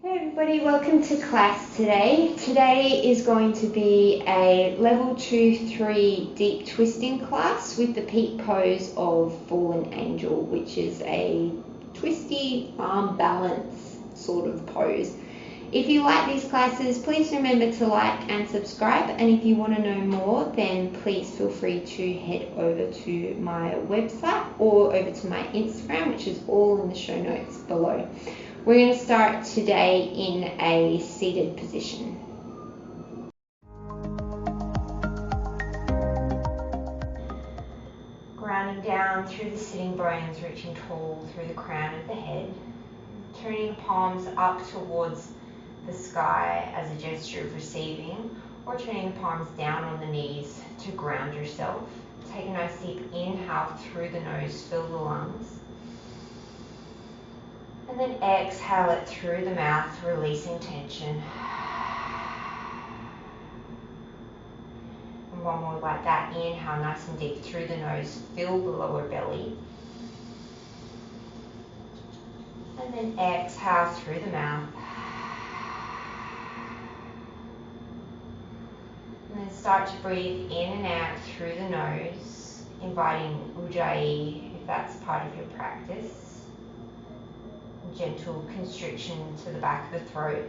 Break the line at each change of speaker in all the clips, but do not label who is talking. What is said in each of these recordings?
Hey everybody, welcome to class today. Today is going to be a level 2-3 deep twisting class with the peak pose of Fallen Angel, which is a twisty arm balance sort of pose. If you like these classes, please remember to like and subscribe, and if you want to know more, then please feel free to head over to my website or over to my Instagram, which is all in the show notes below. We're going to start today in a seated position. Grounding down through the sitting bones, reaching tall through the crown of the head. Turning the palms up towards the sky as a gesture of receiving, or turning the palms down on the knees to ground yourself. Take a nice deep inhale through the nose, fill the lungs. And then exhale it through the mouth, releasing tension. And one more like that. Inhale nice and deep through the nose, fill the lower belly. And then exhale through the mouth. And then start to breathe in and out through the nose, inviting Ujjayi if that's part of your practice. Gentle constriction to the back of the throat.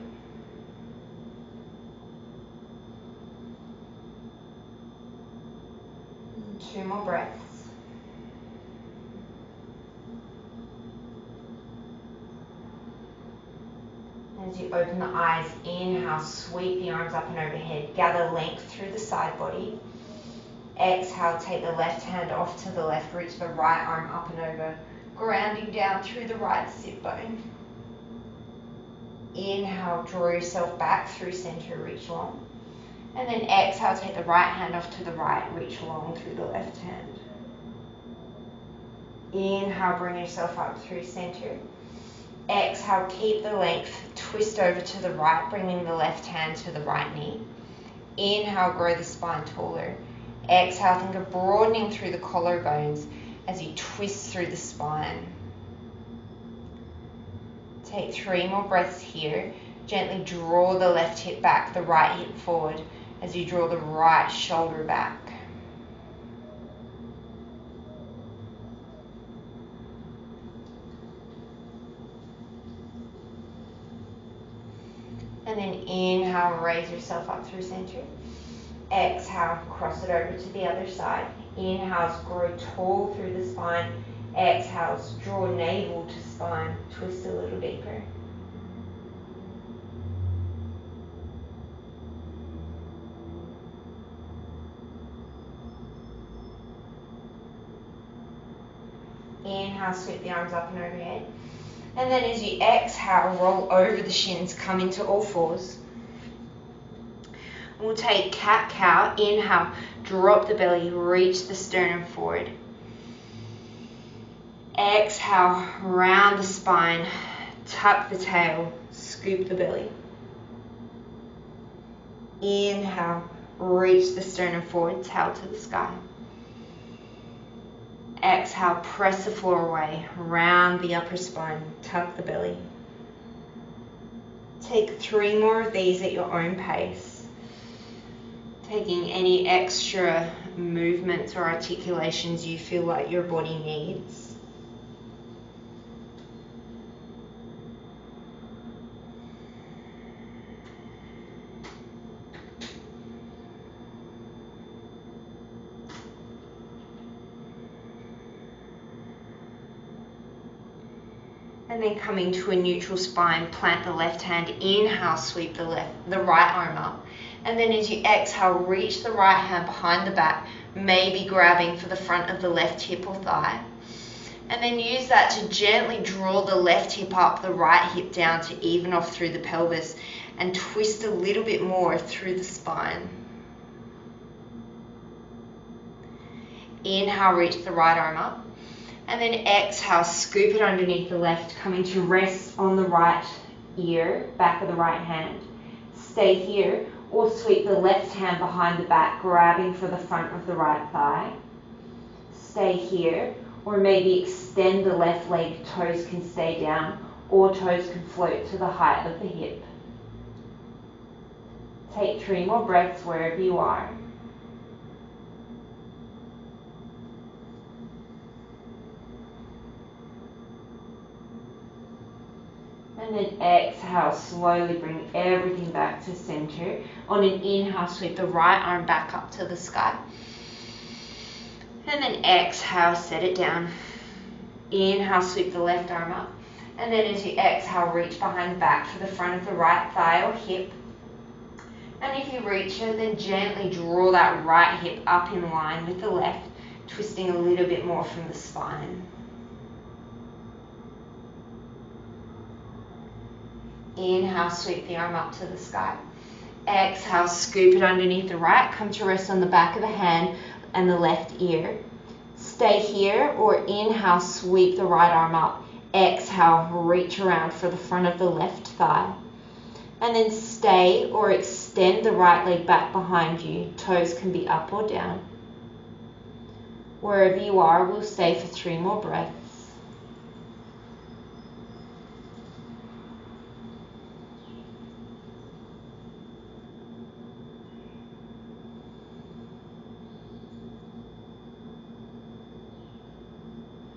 Two more breaths. As you open the eyes, inhale, sweep the arms up and overhead. Gather length through the side body. Exhale, take the left hand off to the left, reach the right arm up and over. Grounding down through the right sit bone. Inhale, draw yourself back through center, reach long. And then exhale, take the right hand off to the right, reach long through the left hand. Inhale, bring yourself up through center. Exhale, keep the length, twist over to the right, bringing the left hand to the right knee. Inhale, grow the spine taller. Exhale, think of broadening through the collarbones as you twist through the spine. Take 3 more breaths here. Gently draw the left hip back, the right hip forward as you draw the right shoulder back. And then inhale, raise yourself up through center. Exhale, cross it over to the other side. Inhales, grow tall through the spine. Exhales, draw navel to spine, twist a little deeper. Inhale, sweep the arms up and overhead. And then as you exhale, roll over the shins, come into all fours. We'll take cat-cow. Inhale, drop the belly, reach the sternum forward. Exhale, round the spine, tuck the tail, scoop the belly. Inhale, reach the sternum forward, tail to the sky. Exhale, press the floor away, round the upper spine, tuck the belly. Take 3 more of these at your own pace, taking any extra movements or articulations you feel like your body needs. And then coming to a neutral spine, plant the left hand, inhale, sweep the right arm up. And then as you exhale, reach the right hand behind the back, maybe grabbing for the front of the left hip or thigh. And then use that to gently draw the left hip up, the right hip down to even off through the pelvis and twist a little bit more through the spine. Inhale, reach the right arm up. And then exhale, scoop it underneath the left, coming to rest on the right ear, back of the right hand. Stay here, or sweep the left hand behind the back, grabbing for the front of the right thigh. Stay here, or maybe extend the left leg, toes can stay down, or toes can float to the height of the hip. Take 3 more breaths wherever you are. And then exhale, slowly bring everything back to center. On an inhale, sweep the right arm back up to the sky. And then exhale, set it down. Inhale, sweep the left arm up. And then as you exhale, reach behind the back for the front of the right thigh or hip. And if you reach it, then gently draw that right hip up in line with the left, twisting a little bit more from the spine. Inhale, sweep the arm up to the sky. Exhale, scoop it underneath the right, come to rest on the back of the hand and the left ear. Stay here, or inhale, sweep the right arm up. Exhale, reach around for the front of the left thigh. And then stay or extend the right leg back behind you. Toes can be up or down. Wherever you are, we'll stay for 3 more breaths.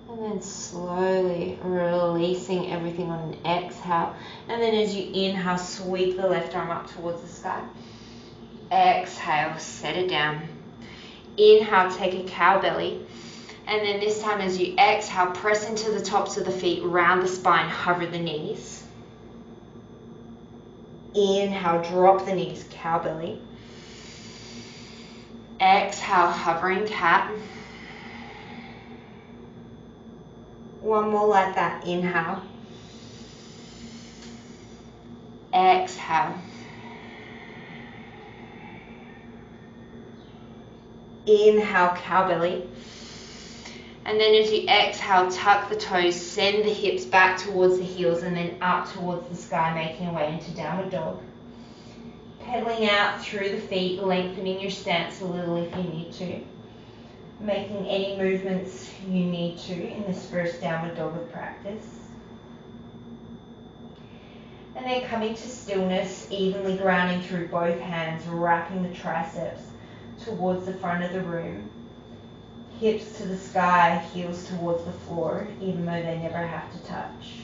And then slowly releasing everything on an exhale. And then as you inhale, sweep the left arm up towards the sky. Exhale, set it down. Inhale, take a cow belly. And then this time as you exhale, press into the tops of the feet, round the spine, hover the knees. Inhale, drop the knees, cow belly. Exhale, hovering cat. One more like that. Inhale. Exhale. Inhale, cow belly. And then as you exhale, tuck the toes, send the hips back towards the heels and then up towards the sky, making your way into downward dog. Pedaling out through the feet, lengthening your stance a little if you need to. Making any movements you need to in this first downward dog of practice. And then coming to stillness, evenly grounding through both hands, wrapping the triceps towards the front of the room. Hips to the sky, heels towards the floor, even though they never have to touch.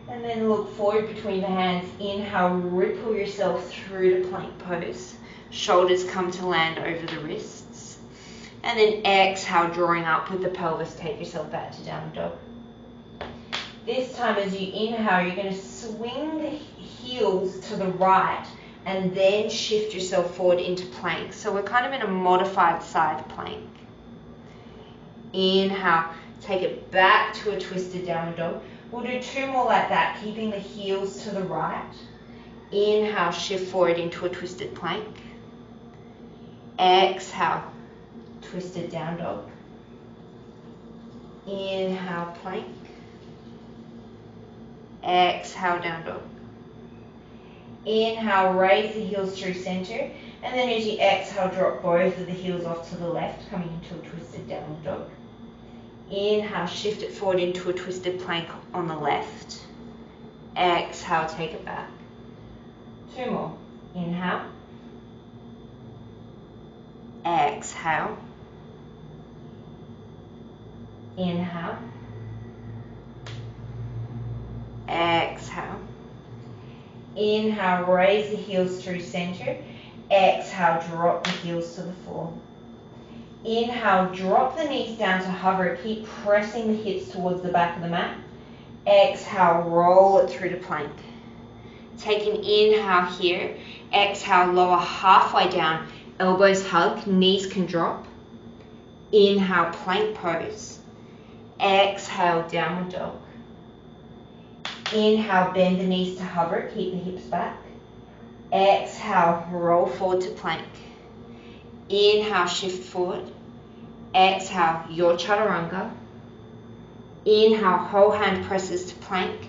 And then look forward between the hands. Inhale, ripple yourself through to plank pose. Shoulders come to land over the wrists. And then exhale, drawing up with the pelvis, take yourself back to downward dog. This time as you inhale, you're going to swing the heels to the right and then shift yourself forward into plank. So we're kind of in a modified side plank. Inhale, take it back to a twisted downward dog. We'll do 2 more like that, keeping the heels to the right. Inhale, shift forward into a twisted plank. Exhale, twisted down dog. Inhale, plank. Exhale, down dog. Inhale, raise the heels through center. And then as you exhale, drop both of the heels off to the left, coming into a twisted downward dog. Inhale, shift it forward into a twisted plank on the left. Exhale, take it back. 2 more. Inhale. Exhale. Inhale. Exhale. Inhale, raise the heels through center. Exhale, drop the heels to the floor. Inhale, drop the knees down to hover. Keep pressing the hips towards the back of the mat. Exhale, roll it through to plank. Take an inhale here. Exhale, lower halfway down. Elbows hug, knees can drop. Inhale, plank pose. Exhale, downward dog. Inhale, bend the knees to hover, keep the hips back. Exhale, roll forward to plank. Inhale, shift forward. Exhale, your chaturanga. Inhale, whole hand presses to plank.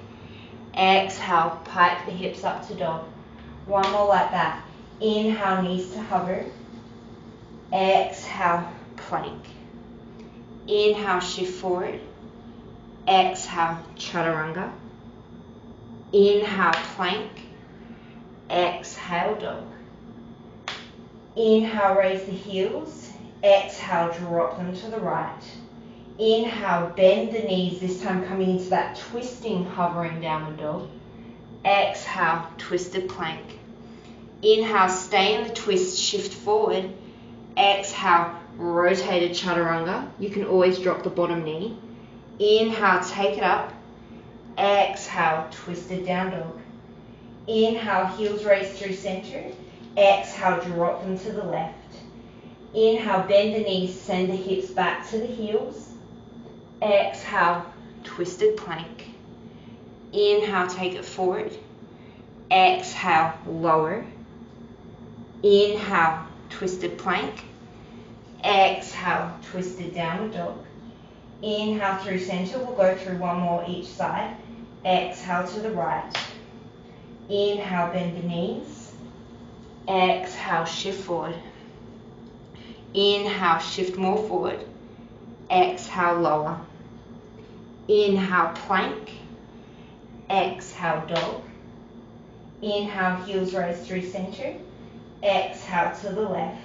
Exhale, pike the hips up to dog. 1 more like that. Inhale, knees to hover. Exhale, plank. Inhale, shift forward. exhale, chaturanga, inhale, plank, exhale, dog. Inhale, raise the heels, exhale, drop them to the right. Inhale, bend the knees, this time coming into that twisting, hovering downward dog. Exhale, twisted plank. Inhale, stay in the twist, shift forward. Exhale, rotated chaturanga. You can always drop the bottom knee. Inhale, take it up. Exhale, twisted down dog. Inhale, heels raise through center. Exhale, drop them to the left. Inhale, bend the knees, send the hips back to the heels. Exhale, twisted plank. Inhale, take it forward. Exhale, lower. Inhale, twisted plank. Exhale, twisted downward dog. Inhale through center, we'll go through one more each side. Exhale to the right. Inhale, bend the knees. Exhale, shift forward. Inhale, shift more forward. Exhale, lower. Inhale, plank. Exhale, dog. Inhale, heels raise through center. Exhale to the left.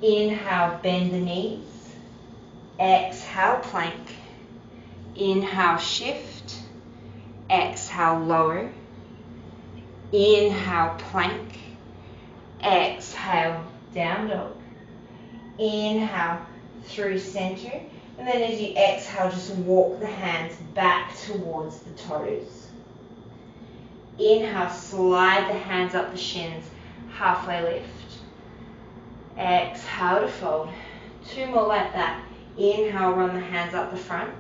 Inhale, bend the knees. Exhale, plank. Inhale, shift. Exhale, lower. Inhale, plank. Exhale, down dog. Inhale, through center. And then as you exhale, just walk the hands back towards the toes. Inhale, slide the hands up the shins, halfway lift. Exhale to fold. Two more like that. Inhale, run the hands up the front.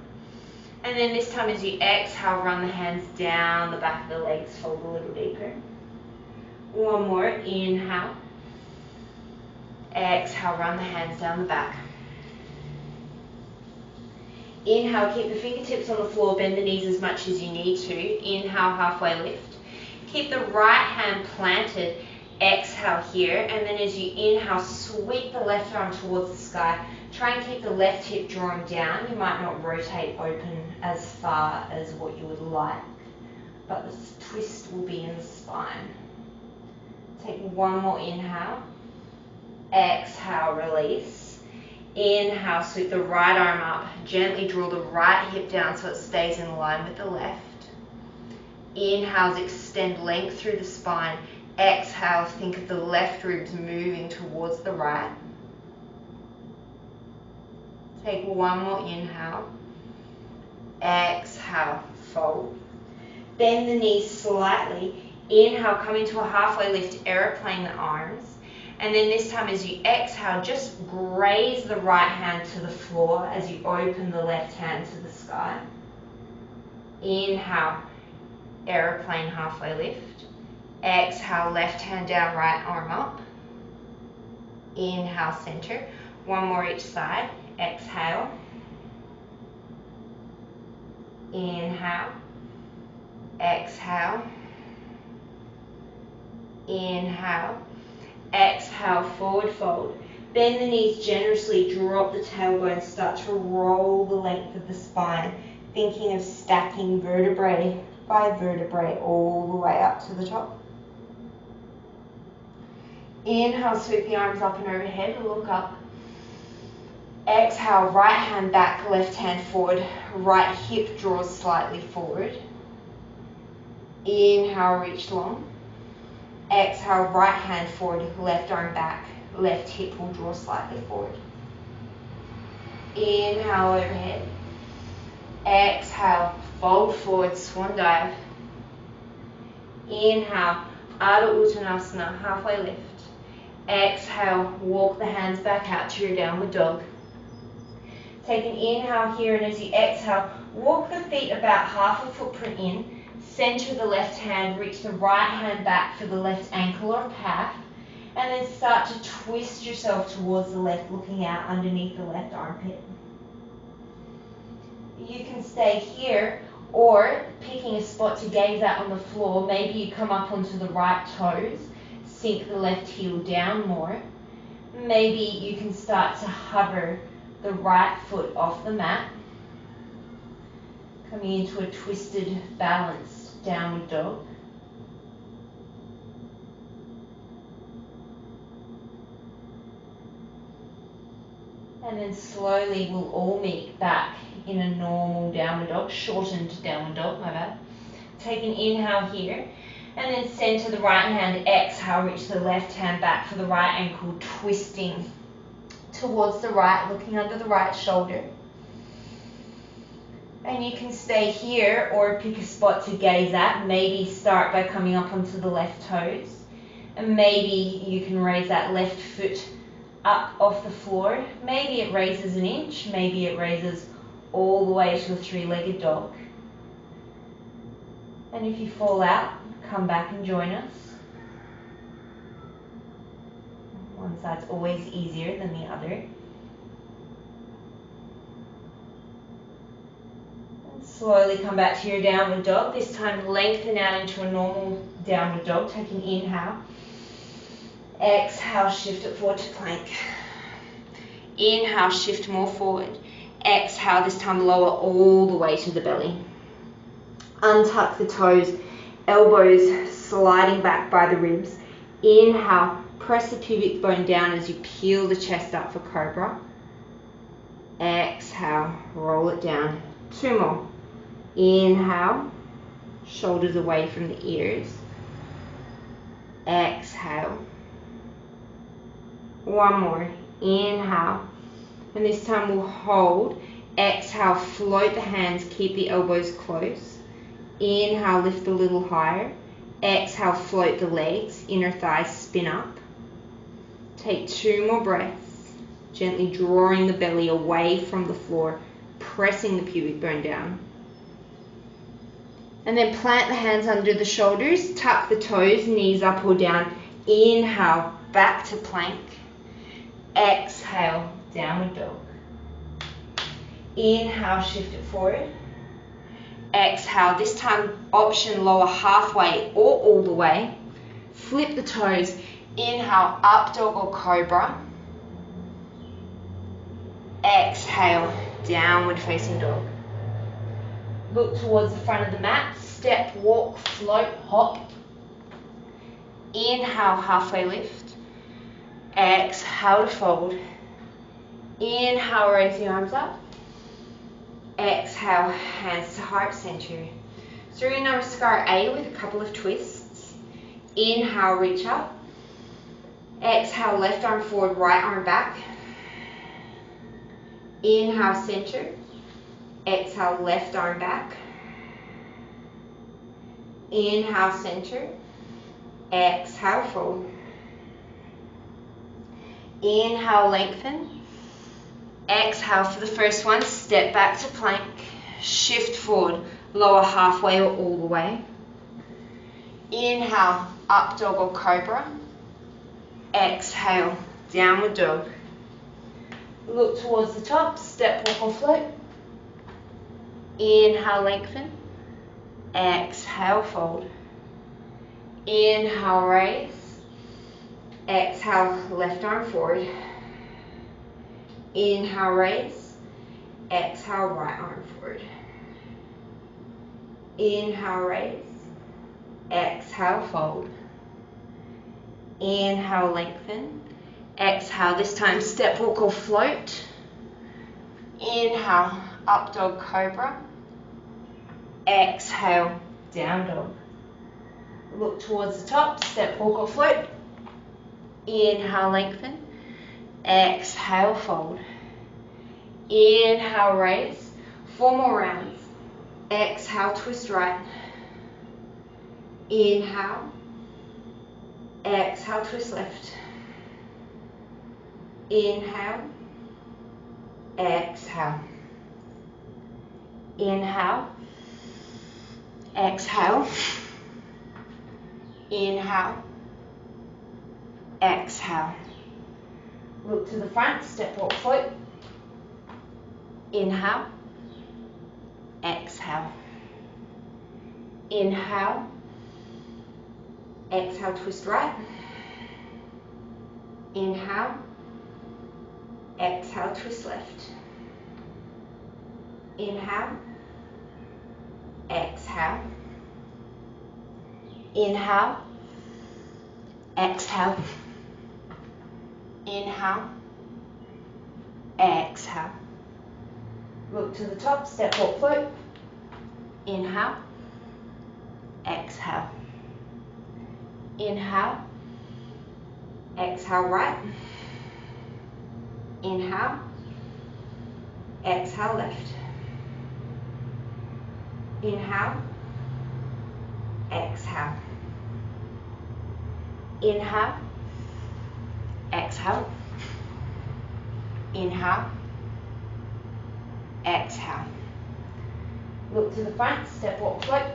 And then this time as you exhale, run the hands down the back of the legs, fold a little deeper. One more, inhale. Exhale, run the hands down the back. Inhale, keep the fingertips on the floor, bend the knees as much as you need to. Inhale, halfway lift. Keep the right hand planted. Exhale here, and then as you inhale, sweep the left arm towards the sky. Try and keep the left hip drawing down. You might not rotate open as far as what you would like, but the twist will be in the spine. Take one more inhale. Exhale, release. Inhale, sweep the right arm up. Gently draw the right hip down so it stays in line with the left. Inhales, extend length through the spine. Exhale, think of the left ribs moving towards the right. Take one more inhale. Exhale, fold. Bend the knees slightly. Inhale, come into a halfway lift, aeroplane the arms. And then this time as you exhale, just graze the right hand to the floor as you open the left hand to the sky. Inhale, aeroplane halfway lift. Exhale, left hand down, right arm up. Inhale, center. One more each side. Exhale. Inhale. Exhale. Inhale. Exhale, forward fold. Bend the knees generously, drop the tailbone, start to roll the length of the spine, thinking of stacking vertebrae by vertebrae all the way up to the top. Inhale, sweep the arms up and overhead, look up. Exhale, right hand back, left hand forward, right hip draws slightly forward. Inhale, reach long. Exhale, right hand forward, left arm back, left hip will draw slightly forward. Inhale, overhead. Exhale, fold forward, swan dive. Inhale, Ardha Uttanasana, halfway lift. Exhale, walk the hands back out to your downward dog. Take an inhale here, and as you exhale, walk the feet about half a footprint in. Center the left hand, reach the right hand back for the left ankle or calf, and then start to twist yourself towards the left, looking out underneath the left armpit. You can stay here, or picking a spot to gaze at on the floor. Maybe you come up onto the right toes, sink the left heel down more. Maybe you can start to hover the right foot off the mat. Coming into a twisted, balanced downward dog. And then slowly we'll all meet back in a normal downward dog, shortened downward dog, my bad. Take an inhale here, and then center the right hand, exhale, reach the left hand back for the right ankle, twisting towards the right, looking under the right shoulder. And you can stay here or pick a spot to gaze at. Maybe start by coming up onto the left toes. And maybe you can raise that left foot up off the floor. Maybe it raises an inch, maybe it raises all the way to a three-legged dog. And if you fall out, come back and join us. One side's always easier than the other. And slowly come back to your downward dog. This time lengthen out into a normal downward dog. Take an inhale. Exhale, shift it forward to plank. Inhale, shift more forward. Exhale, this time lower all the way to the belly. Untuck the toes, elbows sliding back by the ribs. Inhale, press the pubic bone down as you peel the chest up for cobra. Exhale, roll it down. Two more. Inhale, shoulders away from the ears. Exhale. One more. Inhale. And this time we'll hold. Exhale, float the hands, keep the elbows close. Inhale, lift a little higher. Exhale, float the legs, inner thighs spin up. Take two more breaths, gently drawing the belly away from the floor, pressing the pubic bone down. And then plant the hands under the shoulders, tuck the toes, knees up or down. Inhale, back to plank. Exhale, downward dog. Inhale, shift it forward. Exhale, this time option lower halfway or all the way. Flip the toes. Inhale, up dog or cobra. Exhale, downward facing dog. Look towards the front of the mat. Step, walk, float, hop. Inhale, halfway lift. Exhale to fold. Inhale, raise the arms up. Exhale, hands to heart center. Surya Namaskar A with a couple of twists. Inhale, reach up. Exhale, left arm forward, right arm back. Inhale, center. Exhale, left arm back. Inhale, center. Exhale, fold. Inhale, lengthen. Exhale for the first one, step back to plank. Shift forward, lower halfway or all the way. Inhale, up dog or cobra. Exhale, downward dog. Look towards the top, step, walk or float. Inhale, lengthen. Exhale, fold. Inhale, raise. Exhale, left arm forward. Inhale, raise. Exhale, right arm forward. Inhale, raise. Exhale, fold. Inhale, lengthen. Exhale, this time step, walk or float. Inhale, up dog, cobra. Exhale, down dog. Look towards the top, step, walk or float. Inhale, lengthen. Exhale, fold. Inhale, raise. 4 more rounds. Exhale, twist right. Inhale. Exhale, twist left. Inhale. Exhale. Inhale. Exhale. Inhale. Exhale. Look to the front, step, walk, float. Inhale. Exhale. Inhale. Exhale, twist right. Inhale. Exhale, twist left. Inhale. exhale, inhale, exhale, inhale, exhale. Look to the top, step, walk, float. Inhale, exhale, inhale, exhale right, inhale, exhale left, inhale, exhale, inhale, exhale, inhale, exhale. Look to the front, step, walk, float.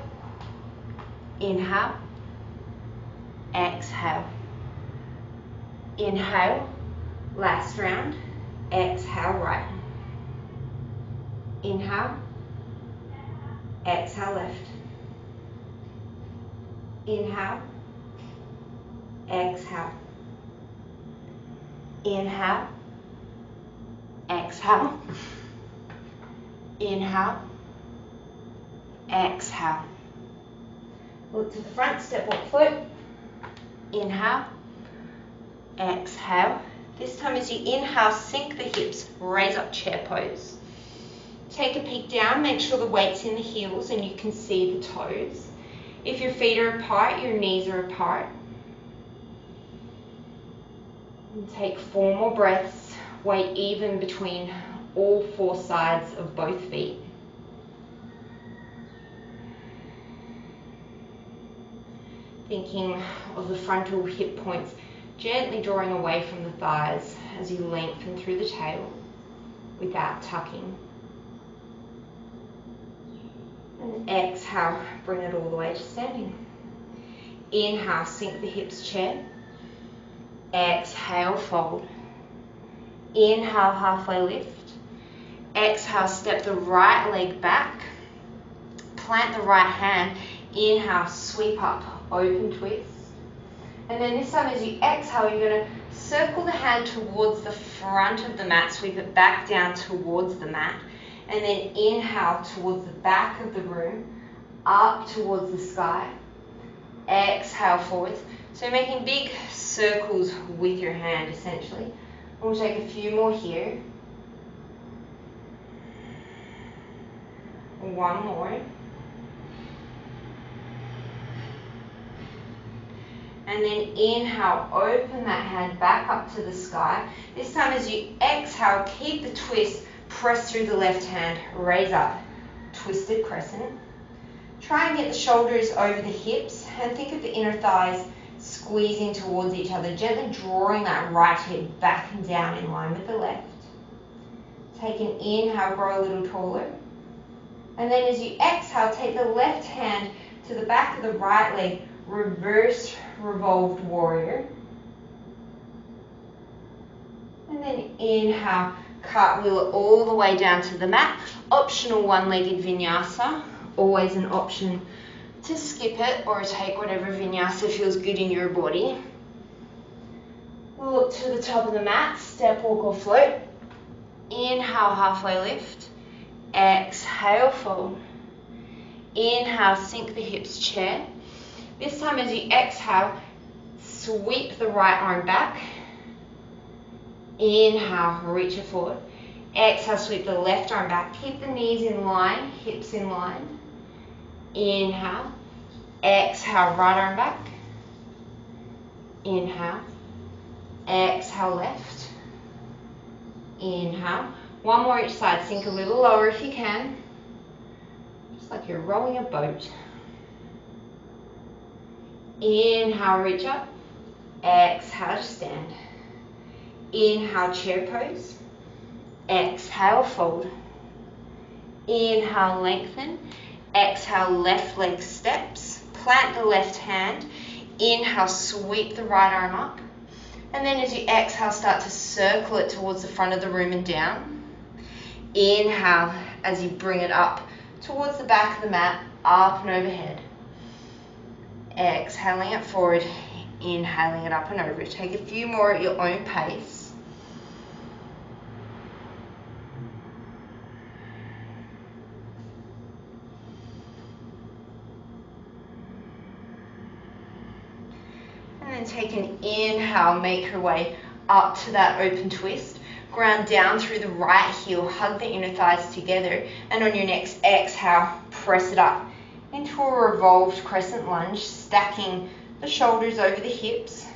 Inhale, exhale, inhale, last round, exhale right, inhale, exhale left, inhale, exhale, inhale, exhale, inhale, exhale. Look to the front, step, walk, float. Inhale, exhale. This time as you inhale, sink the hips, raise up chair pose. Take a peek down, make sure the weight's in the heels and you can see the toes. If your feet are apart, your knees are apart. And take 4 more breaths, weight even between all 4 sides of both feet. Thinking of the frontal hip points, gently drawing away from the thighs as you lengthen through the tail without tucking. And exhale, bring it all the way to standing. Inhale, sink the hips, chair. Exhale, fold. Inhale, halfway lift. Exhale, step the right leg back. Plant the right hand. Inhale, sweep up, open twist. And then this time as you exhale, you're going to circle the hand towards the front of the mat, sweep it back down towards the mat. And then inhale towards the back of the room, up towards the sky. Exhale forwards. So making big circles with your hand essentially. We'll take a few more here. 1 more. And then inhale, open that hand back up to the sky. This time as you exhale, keep the twist, press through the left hand, raise up, twisted crescent. Try and get the shoulders over the hips and think of the inner thighs squeezing towards each other, gently drawing that right hip back and down in line with the left. Take an inhale, grow a little taller. And then as you exhale, take the left hand to the back of the right leg, reverse revolved warrior. And then inhale, cartwheel it all the way down to the mat. Optional one-legged vinyasa, always an option to skip it or take whatever vinyasa feels good in your body. Look to the top of the mat, step, walk or float. Inhale, halfway lift. Exhale, fold. Inhale, sink the hips, chair. This time as you exhale, sweep the right arm back. Inhale, reach it forward. Exhale, sweep the left arm back. Keep the knees in line, hips in line. Inhale. Exhale, right arm back. Inhale. Exhale, left. Inhale. 1 more each side. Sink a little lower if you can. Just like you're rowing a boat. Inhale, reach up. Exhale to stand. Inhale, chair pose. Exhale, fold. Inhale, lengthen. Exhale, left leg steps. Plant the left hand. Inhale, sweep the right arm up. And then as you exhale, start to circle it towards the front of the room and down. Inhale as you bring it up towards the back of the mat, up and overhead. Exhaling it forward, inhaling it up and over. Take a few more at your own pace. And take an inhale, make your way up to that open twist. Ground down through the right heel, hug the inner thighs together, and on your next exhale, press it up into a revolved crescent lunge, stacking the shoulders over the hips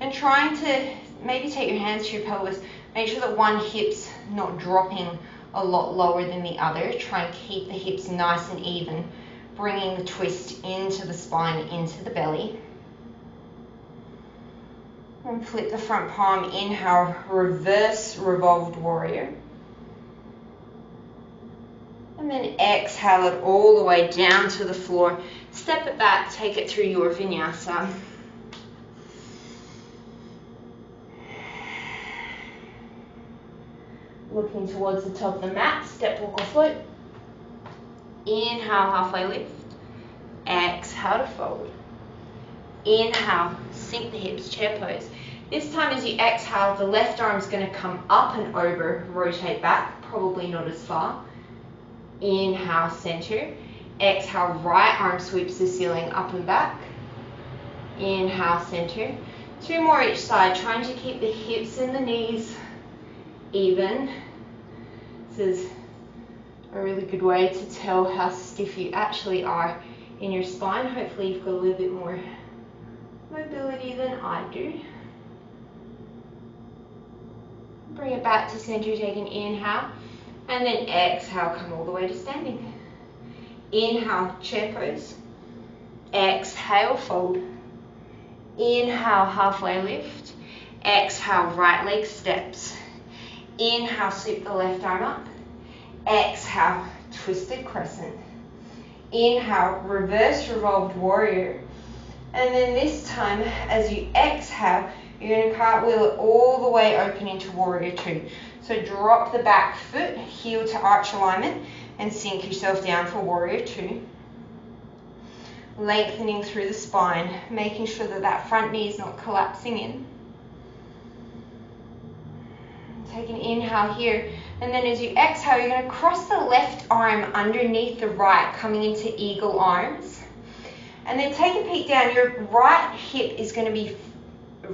and trying to maybe take your hands to your pelvis. Make sure that one hip's not dropping a lot lower than the other. Try and keep the hips nice and even, bringing the twist into the spine, into the belly. And flip the front palm, inhale, reverse revolved warrior. And then exhale it all the way down to the floor. Step it back, take it through your vinyasa. Looking towards the top of the mat, step, walk or float. Inhale, halfway lift. Exhale to fold. Inhale, sink the hips, chair pose. This time as you exhale, the left arm is going to come up and over, rotate back, probably not as far. Inhale, center. Exhale, right arm sweeps the ceiling up and back. Inhale, center. Two more each side, trying to keep the hips and the knees even. This is a really good way to tell how stiff you actually are in your spine. Hopefully you've got a little bit more mobility than I do. Bring it back to center, take an inhale, and then exhale, come all the way to standing. Inhale, chair pose. Exhale, fold. Inhale, halfway lift. Exhale, right leg steps. Inhale, sweep the left arm up. Exhale, twisted crescent. Inhale, reverse revolved warrior. And then this time, as you exhale, you're going to cartwheel it all the way open into warrior two. So drop the back foot, heel to arch alignment, and sink yourself down for warrior two. Lengthening through the spine, making sure that that front knee is not collapsing in. Take an inhale here, and then as you exhale, you're going to cross the left arm underneath the right, coming into eagle arms. And then take a peek down. Your right hip is going to be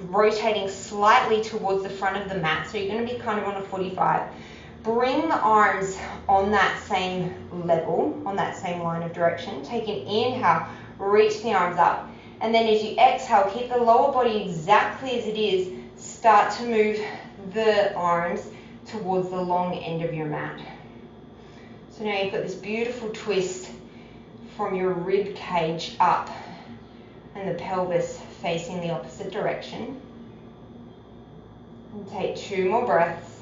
rotating slightly towards the front of the mat, so you're going to be kind of on a 45. Bring the arms on that same level, on that same line of direction. Take an inhale, reach the arms up. And then as you exhale, keep the lower body exactly as it is. Start to move the arms towards the long end of your mat. So now you've got this beautiful twist from your rib cage up and the pelvis facing the opposite direction. And take two more breaths.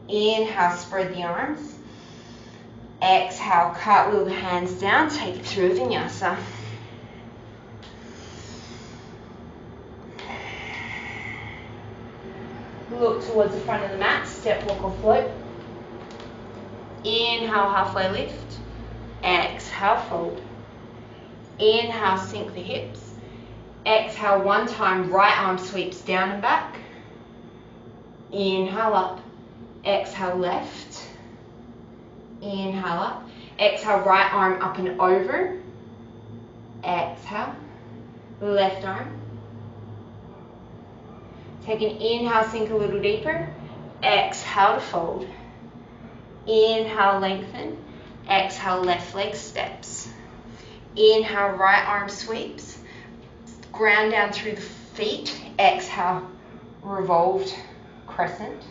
Inhale, spread the arms. Exhale, cartwheel the hands down, take it through a vinyasa. Look towards the front of the mat, step, walk or float. Inhale, halfway lift. Exhale, fold. Inhale, sink the hips. Exhale, one time, right arm sweeps down and back. Inhale up. Exhale, left. Inhale up. Exhale, right arm up and over. Exhale. Left arm. Take an inhale, sink a little deeper. Exhale to fold. Inhale, lengthen. Exhale, left leg steps. Inhale, right arm sweeps. Ground down through the feet. Exhale, revolved crescent.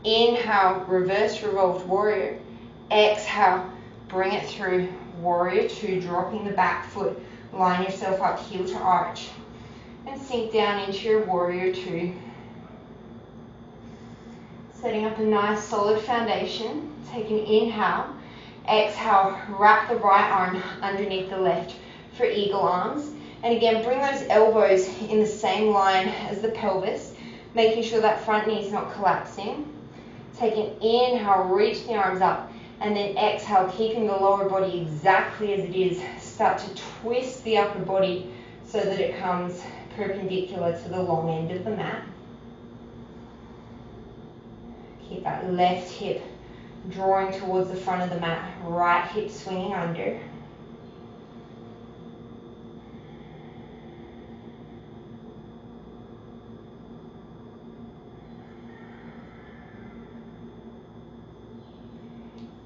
Inhale, reverse revolved warrior. Exhale, bring it through warrior two, dropping the back foot. Line yourself up, heel to arch. And sink down into your warrior two. Setting up a nice solid foundation. Take an inhale. Exhale, wrap the right arm underneath the left for eagle arms. And again, bring those elbows in the same line as the pelvis, making sure that front knee is not collapsing. Take an inhale, reach the arms up, and then exhale, keeping the lower body exactly as it is. Start to twist the upper body so that it comes perpendicular to the long end of the mat. Keep that left hip drawing towards the front of the mat, right hip swinging under.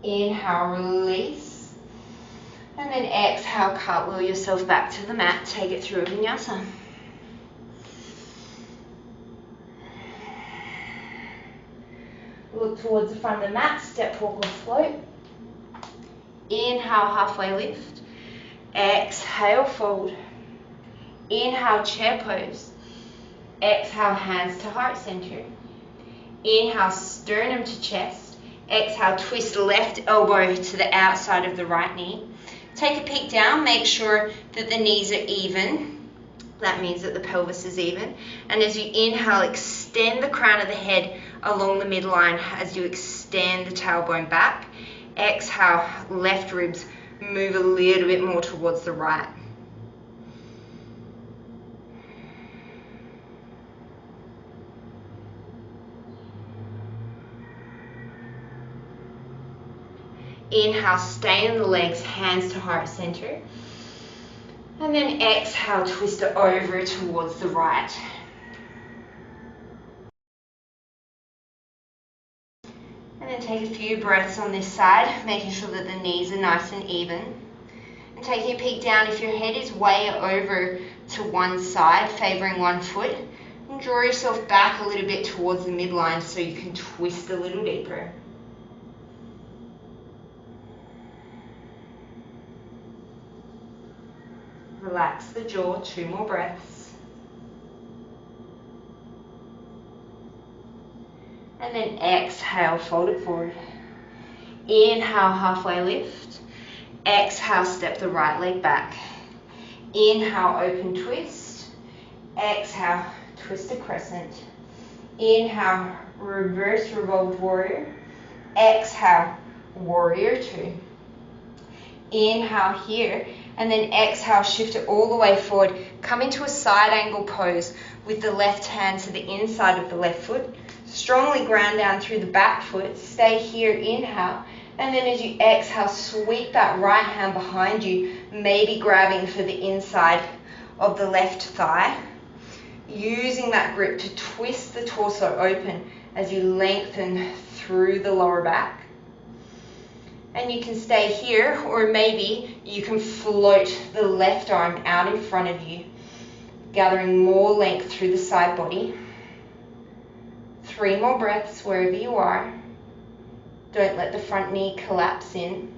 Inhale, release. And then exhale, cartwheel yourself back to the mat. Take it through a vinyasa. Look towards the front of the mat, step, walk or float. Inhale, halfway lift. Exhale, fold. Inhale, chair pose. Exhale, hands to heart center. Inhale, sternum to chest. Exhale, twist left elbow to the outside of the right knee. Take a peek down, make sure that the knees are even. That means that the pelvis is even. And as you inhale, extend the crown of the head along the midline as you extend the tailbone back. Exhale, left ribs move a little bit more towards the right. Inhale, stay in the legs, hands to heart center. And then exhale, twist it over towards the right. And then take a few breaths on this side, making sure that the knees are nice and even. And taking a peek down, if your head is way over to one side, favoring one foot, and draw yourself back a little bit towards the midline so you can twist a little deeper. Relax the jaw, 2 more breaths. And then exhale, fold it forward. Inhale, halfway lift. Exhale, step the right leg back. Inhale, open twist. Exhale, twist a crescent. Inhale, reverse revolved warrior. Exhale, warrior 2. Inhale here. And then exhale, shift it all the way forward. Come into a side angle pose with the left hand to the inside of the left foot. Strongly ground down through the back foot. Stay here, inhale. And then as you exhale, sweep that right hand behind you, maybe grabbing for the inside of the left thigh. Using that grip to twist the torso open as you lengthen through the lower back. And you can stay here, or maybe you can float the left arm out in front of you, gathering more length through the side body. 3 more breaths wherever you are. Don't let the front knee collapse in.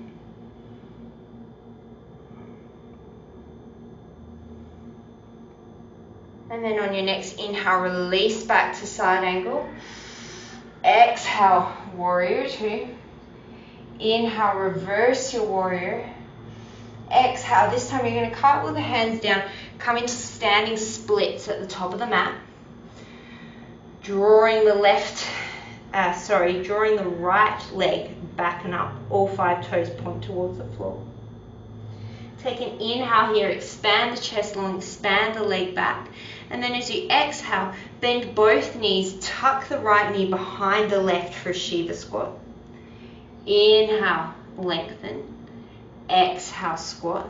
And then on your next inhale, release back to side angle. Exhale, warrior 2. Inhale, reverse your warrior. Exhale, this time you're going to cartwheel the hands down, come into standing splits at the top of the mat. Drawing the right leg back and up. All 5 toes point towards the floor. Take an inhale here, expand the chest long, expand the leg back. And then as you exhale, bend both knees, tuck the right knee behind the left for a Shiva squat. Inhale, lengthen. Exhale, squat.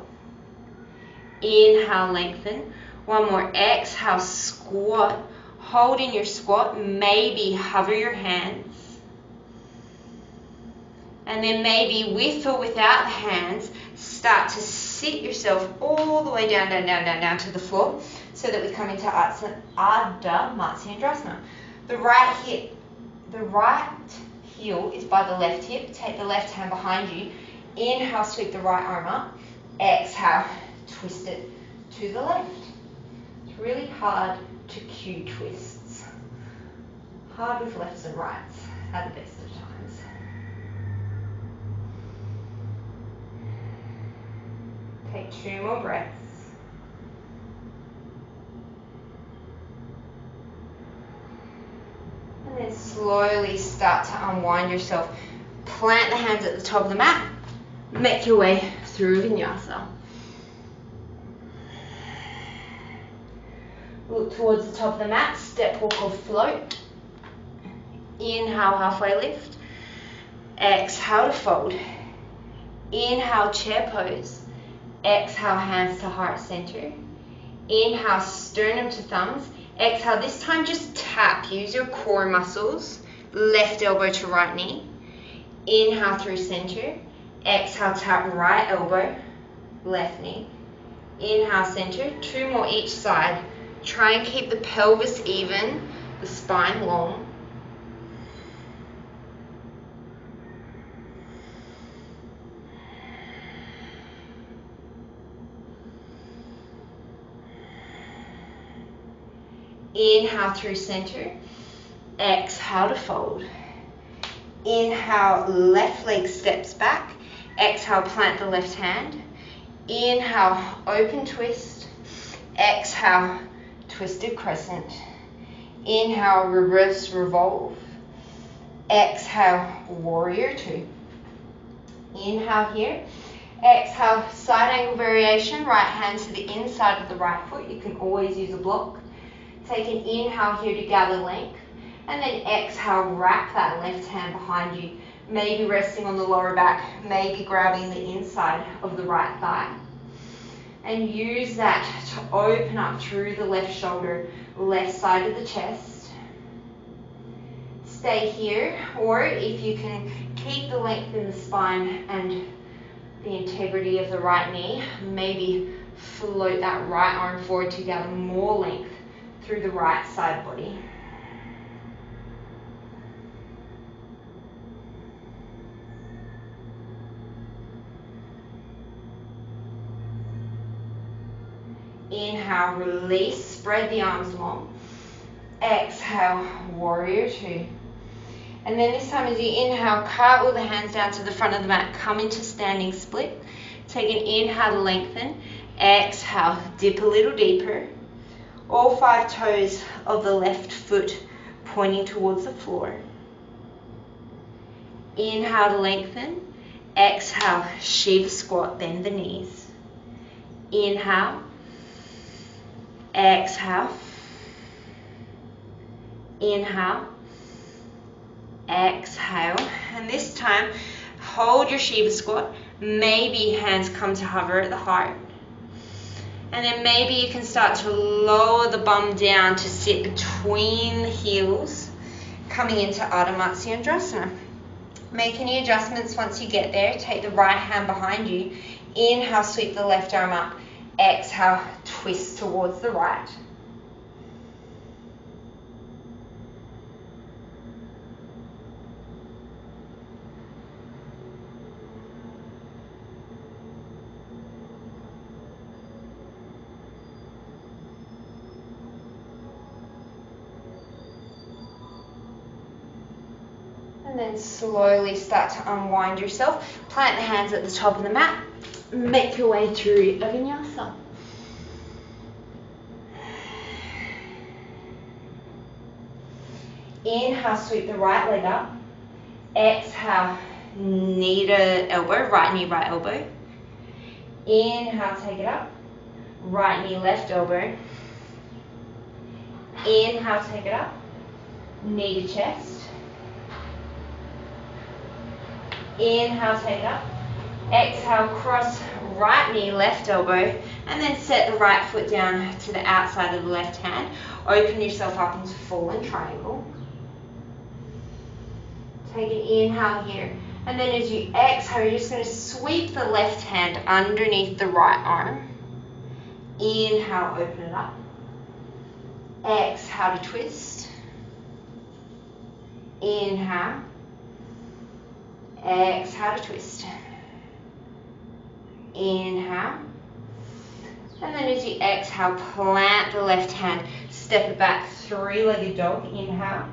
Inhale, lengthen. One more, exhale, squat. Hold in your squat, maybe hover your hands. And then maybe with or without the hands, start to sit yourself all the way down to the floor so that we come into Ardha Matsyendrasana. The right heel is by the left hip. Take the left hand behind you. Inhale, sweep the right arm up. Exhale, twist it to the left. It's really hard to cue twists. Hard with lefts and rights at the best of times. Take 2 more breaths. And then slowly start to unwind yourself. Plant the hands at the top of the mat. Make your way through vinyasa. Look towards the top of the mat, step, walk or float. Inhale, halfway lift. Exhale to fold. Inhale, chair pose. Exhale, hands to heart center. Inhale, sternum to thumbs. Exhale, this time just tap. Use your core muscles. Left elbow to right knee. Inhale through center. Exhale, tap right elbow, left knee. Inhale, center. 2 more each side. Try and keep the pelvis even, the spine long. Inhale through center. Exhale to fold. Inhale, left leg steps back. Exhale, plant the left hand. Inhale, open twist. Exhale, twisted crescent. Inhale, reverse revolve. Exhale, warrior two. Inhale here. Exhale, side angle variation. Right hand to the inside of the right foot. You can always use a block. Take an inhale here to gather length. And then exhale, wrap that left hand behind you. Maybe resting on the lower back. Maybe grabbing the inside of the right thigh. And use that to open up through the left shoulder, left side of the chest. Stay here, or if you can keep the length in the spine and the integrity of the right knee, maybe float that right arm forward to gather more length through the right side body. Inhale, release, spread the arms long. Exhale, warrior two. And then this time as you inhale, cartwheel the hands down to the front of the mat, come into standing split. Take an inhale to lengthen. Exhale, dip a little deeper. All 5 toes of the left foot pointing towards the floor. Inhale to lengthen. Exhale, Shiva squat, bend the knees. Inhale. Exhale. Inhale. Exhale. And this time, hold your Shiva squat. Maybe hands come to hover at the heart. And then maybe you can start to lower the bum down to sit between the heels, coming into Ardha Matsyendrasana. Make any adjustments once you get there. Take the right hand behind you. Inhale, sweep the left arm up. Exhale, twist towards the right. And then slowly start to unwind yourself. Plant the hands at the top of the mat. Make your way through a vinyasa. Inhale, sweep the right leg up. Exhale, knee to elbow, right knee, right elbow. Inhale, take it up. Right knee, left elbow. Inhale, take it up. Knee to chest. Inhale, take it up. Exhale, cross right knee, left elbow, and then set the right foot down to the outside of the left hand. Open yourself up into fallen triangle. Take an inhale here. And then as you exhale, you're just going to sweep the left hand underneath the right arm. Inhale, open it up. Exhale to twist. Inhale. Exhale to twist. Inhale. And then as you exhale, plant the left hand. Step it back, 3-legged dog. Inhale.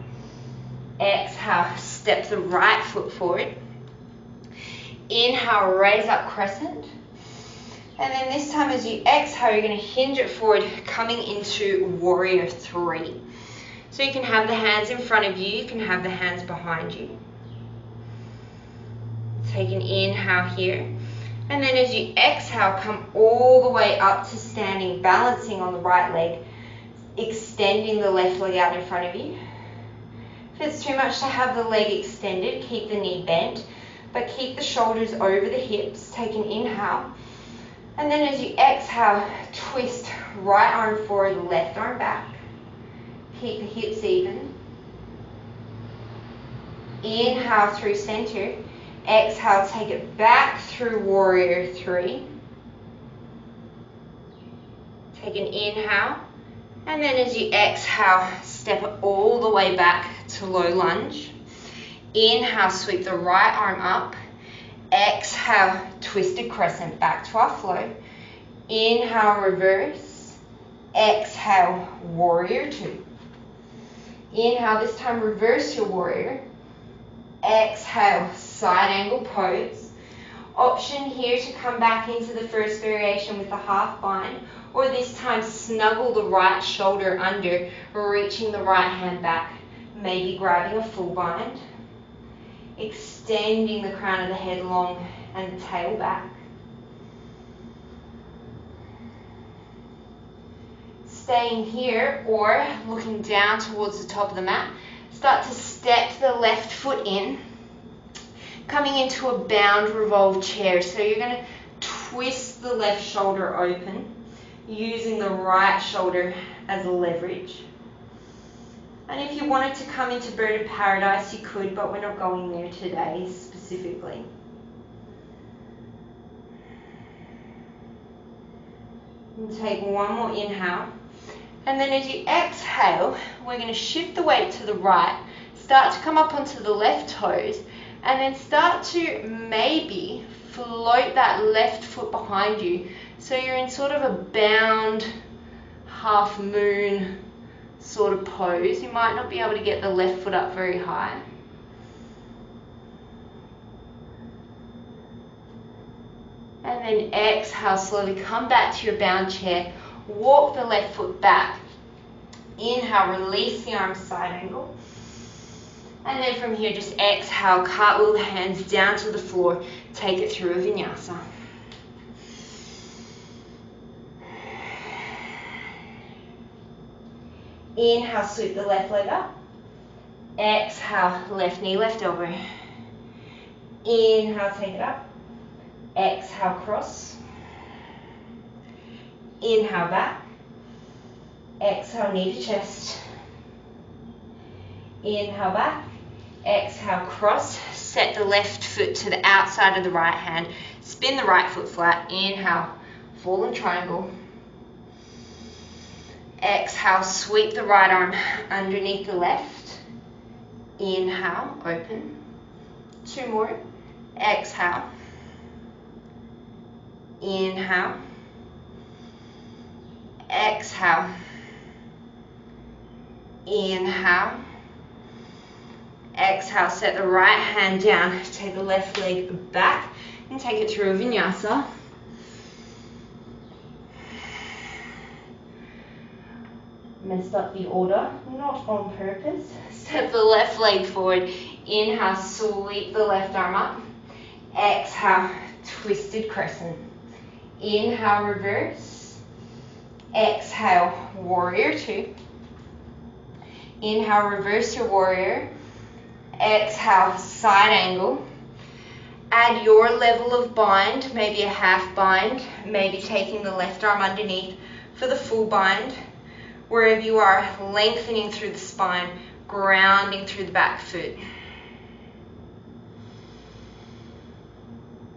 Exhale, step the right foot forward. Inhale, raise up crescent. And then this time as you exhale, you're going to hinge it forward, coming into warrior three. So you can have the hands in front of you, you can have the hands behind you. Take an inhale here. And then as you exhale, come all the way up to standing, balancing on the right leg, extending the left leg out in front of you. If it's too much to have the leg extended, keep the knee bent, but keep the shoulders over the hips. Take an inhale. And then as you exhale, twist right arm forward, left arm back. Keep the hips even. Inhale through center. Exhale, take it back through warrior three. Take an inhale, and then as you exhale, step it all the way back to low lunge. Inhale, sweep the right arm up. Exhale, twisted crescent back to our flow. Inhale, reverse. Exhale, warrior two. Inhale, this time reverse your warrior. Exhale, side angle pose. Option here to come back into the first variation with the half bind, or this time snuggle the right shoulder under, reaching the right hand back, maybe grabbing a full bind. Extending the crown of the head long and the tail back. Staying here or looking down towards the top of the mat, start to step the left foot in, coming into a bound revolve chair. So you're going to twist the left shoulder open, using the right shoulder as a leverage. And if you wanted to come into bird of paradise, you could, but we're not going there today specifically. And take one more inhale. And then as you exhale, we're going to shift the weight to the right, start to come up onto the left toes, and then start to maybe float that left foot behind you. So you're in sort of a bound half moon sort of pose. You might not be able to get the left foot up very high. And then exhale, slowly come back to your bound chair. Walk the left foot back. Inhale, release the arms side angle. And then from here, just exhale, cartwheel the hands down to the floor. Take it through a vinyasa. Inhale, sweep the left leg up. Exhale, left knee, left elbow. Inhale, take it up. Exhale, cross. Inhale, back. Exhale, knee to chest. Inhale, back. Exhale, cross. Set the left foot to the outside of the right hand. Spin the right foot flat. Inhale, fallen triangle. Exhale, sweep the right arm underneath the left. Inhale, open. Two more. Exhale. Inhale. Exhale. Inhale. Exhale, set the right hand down. Take the left leg back and take it through a vinyasa. Messed up the order, not on purpose. Step the left leg forward. Inhale, sweep the left arm up. Exhale, twisted crescent. Inhale, reverse. Exhale, warrior two. Inhale, reverse your warrior. Exhale, side angle. Add your level of bind, maybe a half bind, maybe taking the left arm underneath for the full bind. Wherever you are, lengthening through the spine, grounding through the back foot.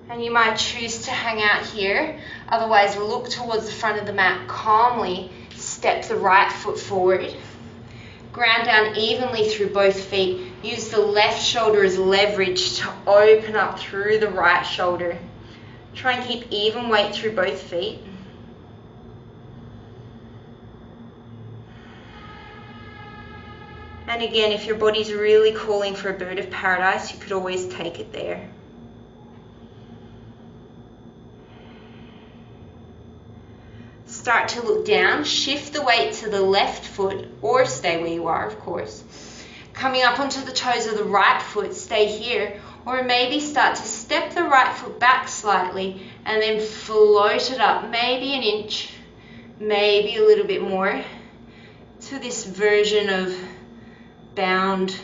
And you might choose to hang out here. Otherwise, look towards the front of the mat calmly. Step the right foot forward. Ground down evenly through both feet. Use the left shoulder as leverage to open up through the right shoulder. Try and keep even weight through both feet. And again, if your body's really calling for a bird of paradise, you could always take it there. Start to look down, shift the weight to the left foot, or stay where you are, of course. Coming up onto the toes of the right foot, stay here, or maybe start to step the right foot back slightly and then float it up, maybe an inch, maybe a little bit more, to this version of bound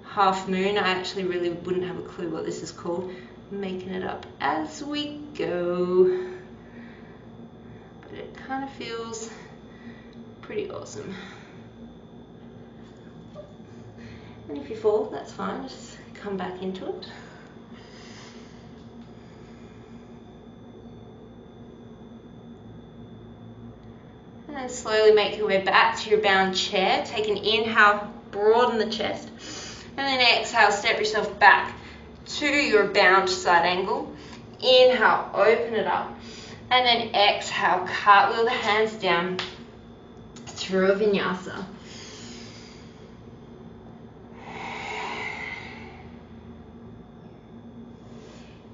half moon. I actually really wouldn't have a clue what this is called. I'm making it up as we go. But it kind of feels pretty awesome. And if you fall, that's fine, just come back into it. and slowly make your way back to your bound chair. Take an inhale, broaden the chest, and then exhale, step yourself back to your bound side angle. Inhale, open it up, and then exhale, cartwheel the hands down through a vinyasa.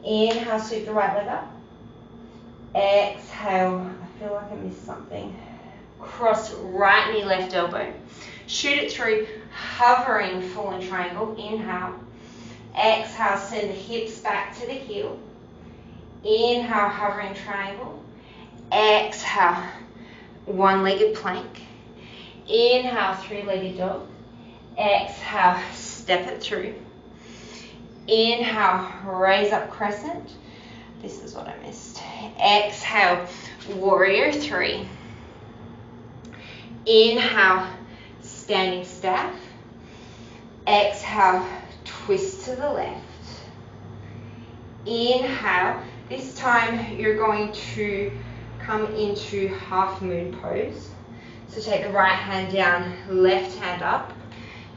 Inhale, sweep the right leg up. Exhale, I feel like I missed something. Cross right knee, left elbow. Shoot it through, hovering fallen triangle. Inhale. Exhale, send the hips back to the heel. Inhale, hovering triangle. Exhale, one-legged plank. Inhale, three-legged dog. Exhale, step it through. Inhale, raise up crescent. This is what I missed. Exhale, warrior three. Inhale, standing staff. Exhale, twist to the left. Inhale, this time you're going to come into half moon pose. So take the right hand down, left hand up.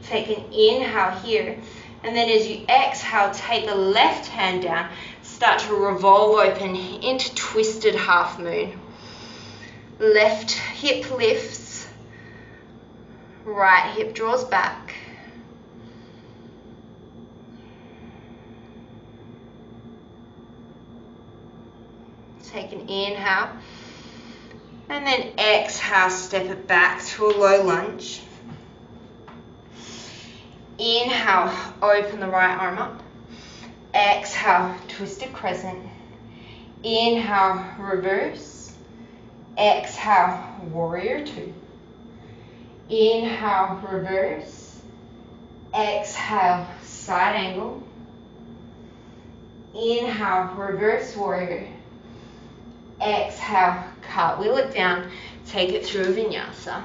Take an inhale here, and then as you exhale, take the left hand down, start to revolve open into twisted half moon. Left hip lifts, right hip draws back. Take an inhale, and then exhale, step it back to a low lunge. Inhale, open the right arm up. Exhale, twisted crescent. Inhale, reverse. Exhale, warrior two. Inhale, reverse. Exhale, side angle. Inhale, reverse warrior. Exhale, cartwheel it down. Take it through a vinyasa.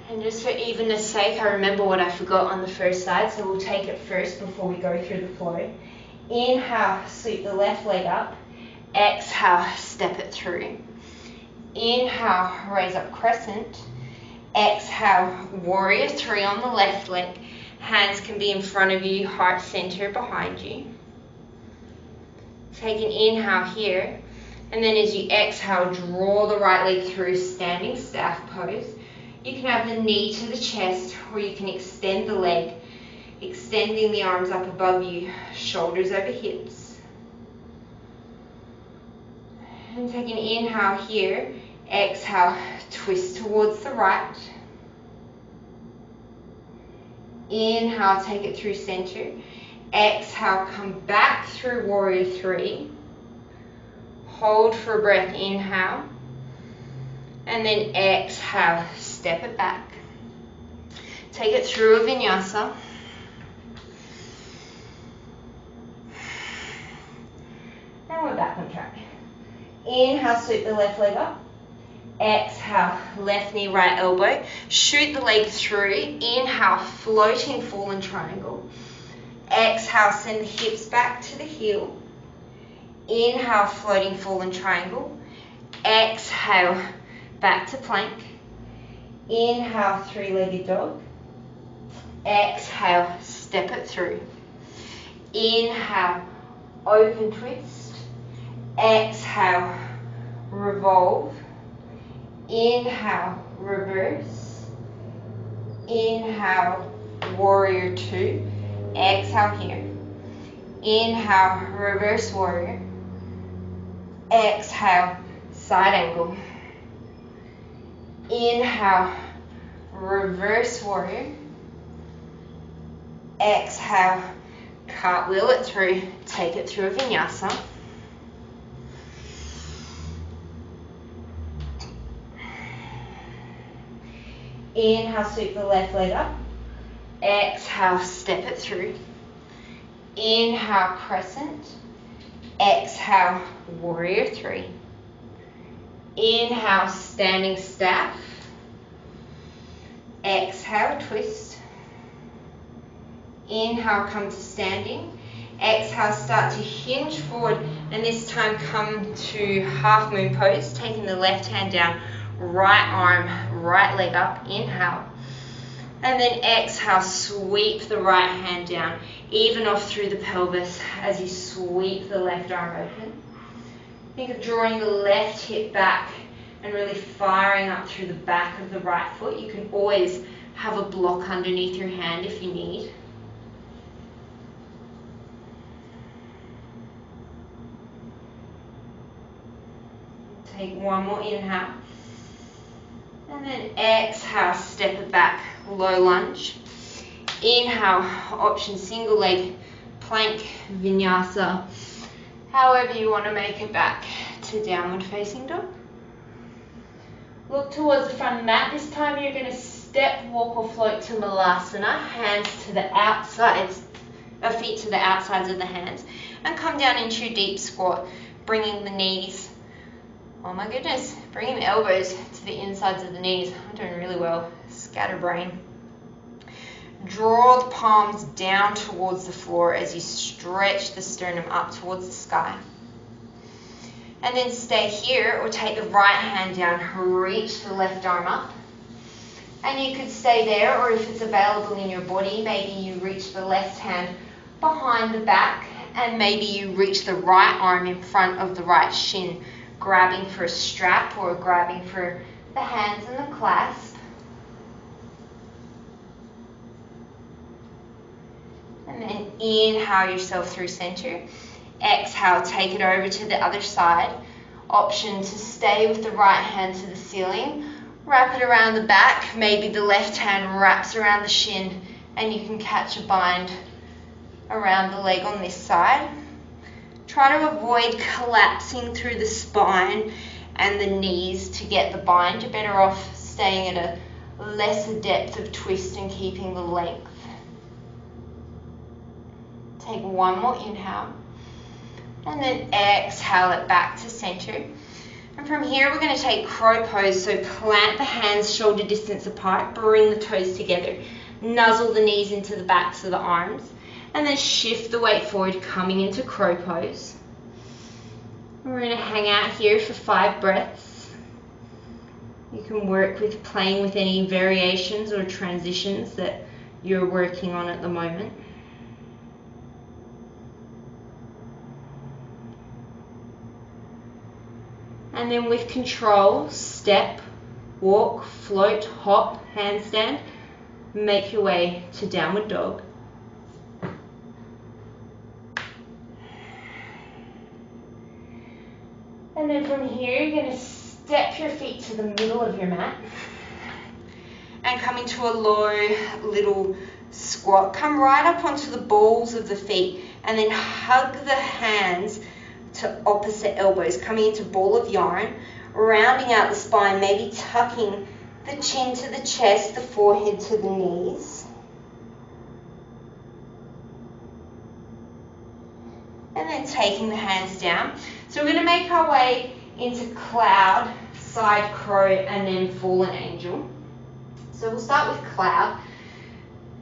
And just for evenness sake, I remember what I forgot on the first side, so we'll take it first before we go through the flow. Inhale, sweep the left leg up. Exhale, step it through. Inhale, raise up crescent. Exhale, warrior three on the left leg. Hands can be in front of you, heart center behind you. Take an inhale here, and then as you exhale, draw the right leg through, standing staff pose. You can have the knee to the chest, or you can extend the leg, extending the arms up above you, shoulders over hips. And take an inhale here, exhale, twist towards the right. Inhale, take it through center. Exhale, come back through warrior three. Hold for a breath, inhale. And then exhale, step it back. Take it through a vinyasa. And we're back on track. Inhale, sweep the left leg up. Exhale, left knee, right elbow. Shoot the leg through. Inhale, floating fallen triangle. Exhale, send the hips back to the heel. Inhale, floating fallen triangle. Exhale, back to plank. Inhale, three-legged dog. Exhale, step it through. Inhale, open twist. Exhale, revolve. Inhale, reverse. Inhale, warrior two. Exhale here. Inhale, reverse warrior. Exhale, side angle. Inhale, reverse warrior. Exhale, cartwheel it through. Take it through a vinyasa. Inhale, sweep the left leg up. Exhale, step it through. Inhale, crescent. Exhale, warrior three. Inhale, standing staff. Exhale, twist. Inhale, come to standing. Exhale, start to hinge forward, and this time come to half moon pose, taking the left hand down, right arm, right leg up, inhale. And then exhale, sweep the right hand down, even off through the pelvis as you sweep the left arm open. Think of drawing the left hip back and really firing up through the back of the right foot. You can always have a block underneath your hand if you need. Take one more inhale. And then exhale, step it back, low lunge. Inhale, option single leg, plank, vinyasa. However you want to make it back to downward facing dog. Look towards the front of the mat. This time you're going to step, walk or float to Malasana, hands to the outsides, feet to the outsides of the hands, and come down into your deep squat, bringing the knees, oh my goodness, bringing the elbows to the insides of the knees. I'm doing really well, scatterbrain. Draw the palms down towards the floor as you stretch the sternum up towards the sky. And then stay here, or take the right hand down, reach the left arm up. And you could stay there, or if it's available in your body, maybe you reach the left hand behind the back, and maybe you reach the right arm in front of the right shin, grabbing for a strap or grabbing for the hands and the clasp. And then inhale yourself through center. Exhale, take it over to the other side. Option to stay with the right hand to the ceiling. Wrap it around the back. Maybe the left hand wraps around the shin and you can catch a bind around the leg on this side. Try to avoid collapsing through the spine and the knees to get the bind. You're better off staying at a lesser depth of twist and keeping the length. Take one more inhale. And then exhale it back to center. And from here we're going to take crow pose. So plant the hands shoulder distance apart, bring the toes together, nuzzle the knees into the backs of the arms, and then shift the weight forward, coming into crow pose. We're going to hang out here for 5 breaths. You can work with playing with any variations or transitions that you're working on at the moment. And then with control, step, walk, float, hop, handstand, make your way to downward dog. And then from here, you're going to step your feet to the middle of your mat and come into a low little squat. Come right up onto the balls of the feet and then hug the hands to opposite elbows, coming into ball of yarn, rounding out the spine, maybe tucking the chin to the chest, the forehead to the knees. And then taking the hands down. So we're going to make our way into cloud, side crow, and then fallen angel. So we'll start with cloud.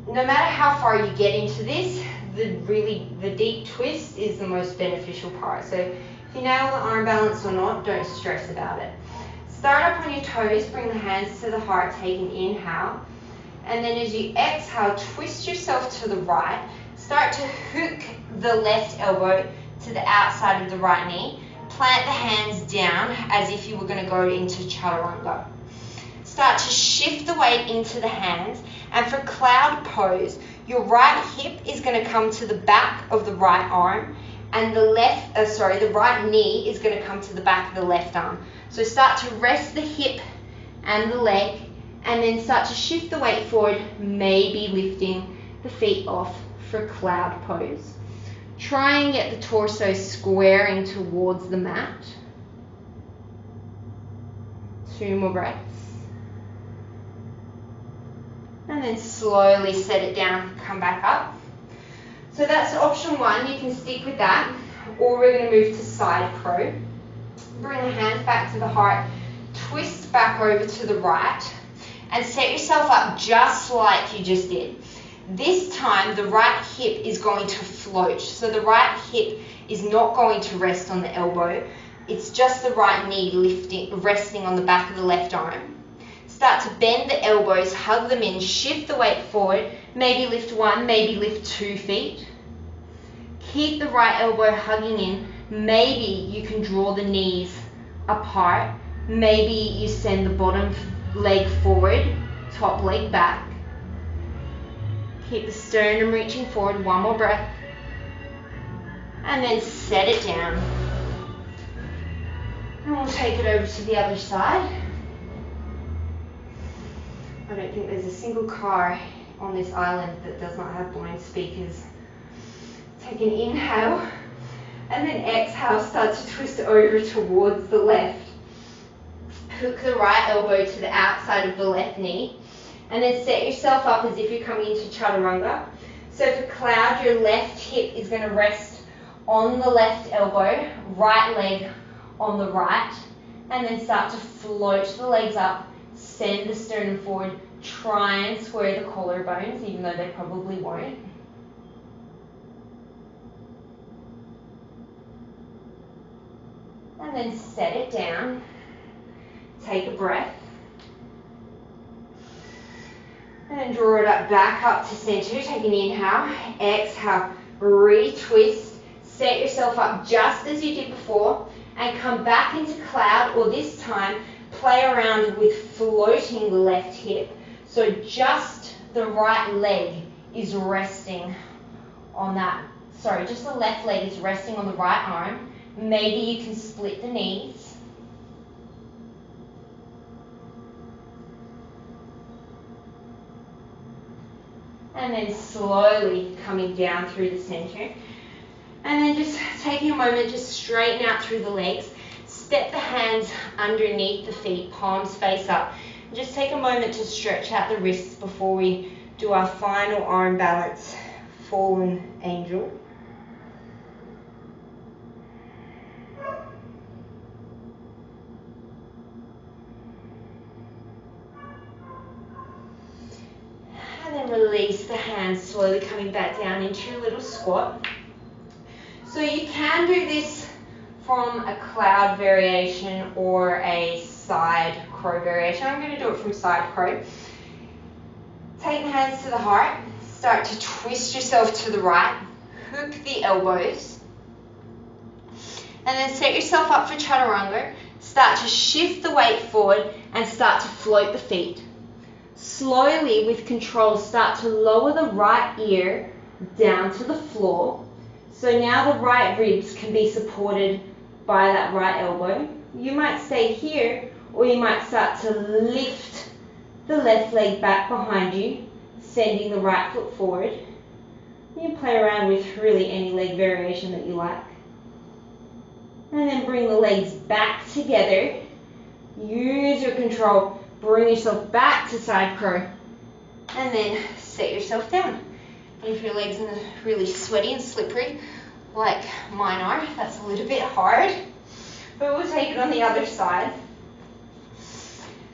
No matter how far you get into this, the deep twist is the most beneficial part. So if you nail the arm balance or not, don't stress about it. Start up on your toes, bring the hands to the heart, take an inhale. And then as you exhale, twist yourself to the right. Start to hook the left elbow to the outside of the right knee. Plant the hands down as if you were going to go into chaturanga. Start to shift the weight into the hands. And for cloud pose, your right hip is going to come to the back of the right arm, and the right knee is going to come to the back of the left arm. So start to rest the hip and the leg, and then start to shift the weight forward, maybe lifting the feet off for cloud pose. Try and get the torso squaring towards the mat. 2 more breaths. And then slowly set it down, come back up. So that's option 1, you can stick with that. Or we're going to move to side crow. Bring the hands back to the heart, twist back over to the right, and set yourself up just like you just did. This time the right hip is going to float. So the right hip is not going to rest on the elbow. It's just the right knee resting on the back of the left arm. Start to bend the elbows, hug them in, shift the weight forward, maybe lift 1, maybe lift 2 feet. Keep the right elbow hugging in. Maybe you can draw the knees apart. Maybe you send the bottom leg forward, top leg back. Keep the sternum reaching forward, 1 more breath. And then set it down. And we'll take it over to the other side. I don't think there's a single car on this island that does not have blind speakers. Take an inhale, and then exhale, start to twist over towards the left. Hook the right elbow to the outside of the left knee, and then set yourself up as if you're coming into chaturanga. So for cloud, your left hip is going to rest on the left elbow, right leg on the right, and then start to float the legs up, send the sternum forward, try and square the collarbones, even though they probably won't. And then set it down. Take a breath. And then draw it up, back up to center. Take an inhale, exhale, retwist. Set yourself up just as you did before and come back into cloud, or this time play around with floating the left hip. So just the right leg is resting on that. Sorry, just the left leg is resting on the right arm. Maybe you can split the knees. And then slowly coming down through the center. And then just taking a moment, just straighten out through the legs. Step the hands underneath the feet, palms face up. And just take a moment to stretch out the wrists before we do our final arm balance, fallen angel. And then release the hands, slowly coming back down into your little squat. So you can do this from a cloud variation or a side crow variation. I'm going to do it from side crow. Take the hands to the heart. Start to twist yourself to the right. Hook the elbows. And then set yourself up for chaturanga. Start to shift the weight forward and start to float the feet. Slowly, with control, start to lower the right ear down to the floor. So now the right ribs can be supported by that right elbow. You might stay here, or you might start to lift the left leg back behind you, sending the right foot forward. You can play around with really any leg variation that you like. And then bring the legs back together. Use your control. Bring yourself back to side crow. And then set yourself down. And if your legs are really sweaty and slippery, like mine are, that's a little bit hard. But we'll take it on the other side.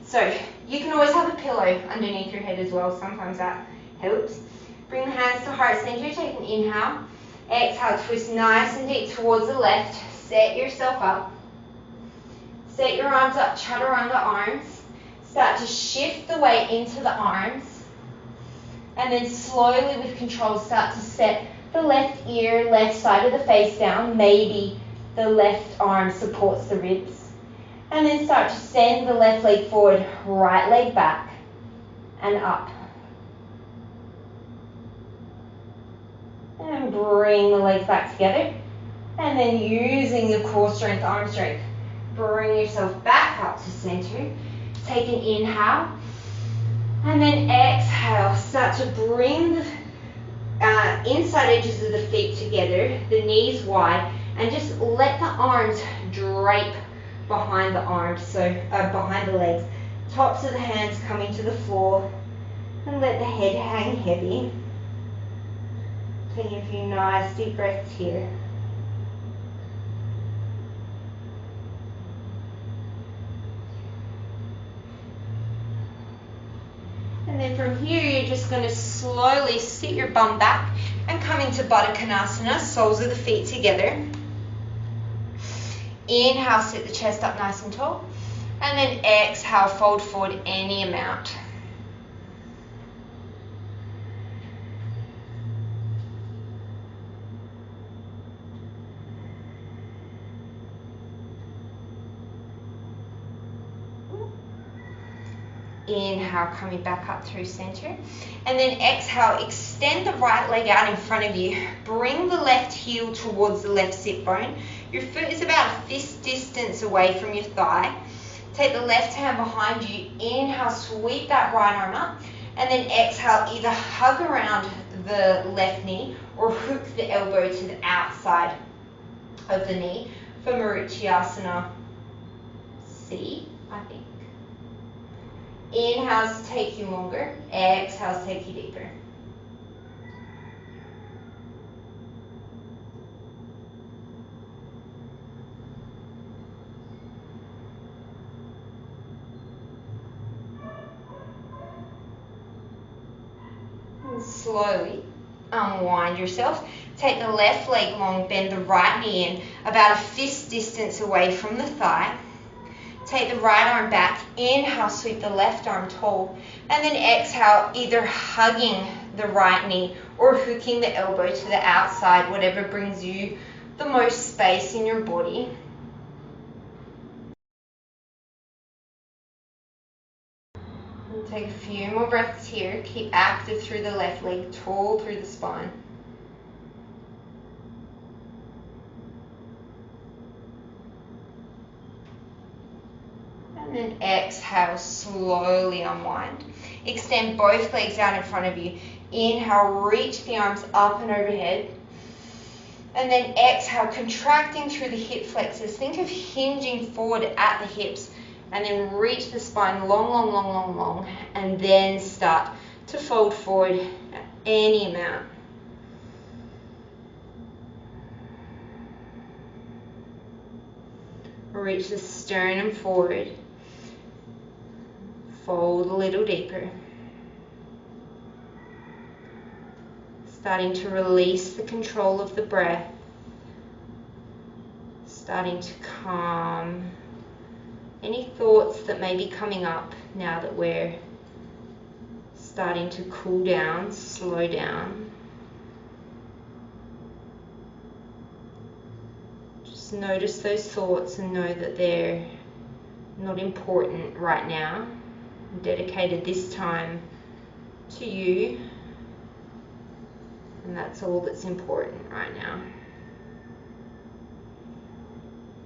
So you can always have a pillow underneath your head as well. Sometimes that helps. Bring the hands to heart center. Take an inhale. Exhale, twist nice and deep towards the left. Set yourself up. Set your arms up, chaturanga arms. Start to shift the weight into the arms. And then slowly with control start to set the left ear, left side of the face down. Maybe the left arm supports the ribs. And then start to send the left leg forward, right leg back and up. And bring the legs back together. And then using your core strength, arm strength, bring yourself back up to center. Take an inhale. And then exhale, start to bring the inside edges of the feet together, the knees wide, and just let the arms drape behind the arms, so behind the legs. Tops of the hands coming to the floor, and let the head hang heavy. Taking a few nice deep breaths here. And then from here, you're just going to slowly sit your bum back and come into Baddha Konasana, soles of the feet together. Inhale, sit the chest up nice and tall. And then exhale, fold forward any amount. Inhale, coming back up through center. And then exhale, extend the right leg out in front of you. Bring the left heel towards the left sit bone. Your foot is about a fist distance away from your thigh. Take the left hand behind you. Inhale, sweep that right arm up. And then exhale, either hug around the left knee or hook the elbow to the outside of the knee for Marichyasana C, I think. Inhales take you longer, exhales take you deeper. And slowly unwind yourself. Take the left leg long, bend the right knee in about a fist distance away from the thigh. Take the right arm back, inhale, sweep the left arm tall, and then exhale, either hugging the right knee or hooking the elbow to the outside, whatever brings you the most space in your body. And take a few more breaths here. Keep active through the left leg, tall through the spine. And then exhale, slowly unwind. Extend both legs out in front of you. Inhale, reach the arms up and overhead. And then exhale, contracting through the hip flexors. Think of hinging forward at the hips. And then reach the spine long, long, long, long, long. And then start to fold forward any amount. Reach the sternum forward. Fold a little deeper. Starting to release the control of the breath. Starting to calm any thoughts that may be coming up now that we're starting to cool down, slow down. Just notice those thoughts and know that they're not important right now. Dedicated this time to you, and that's all that's important right now.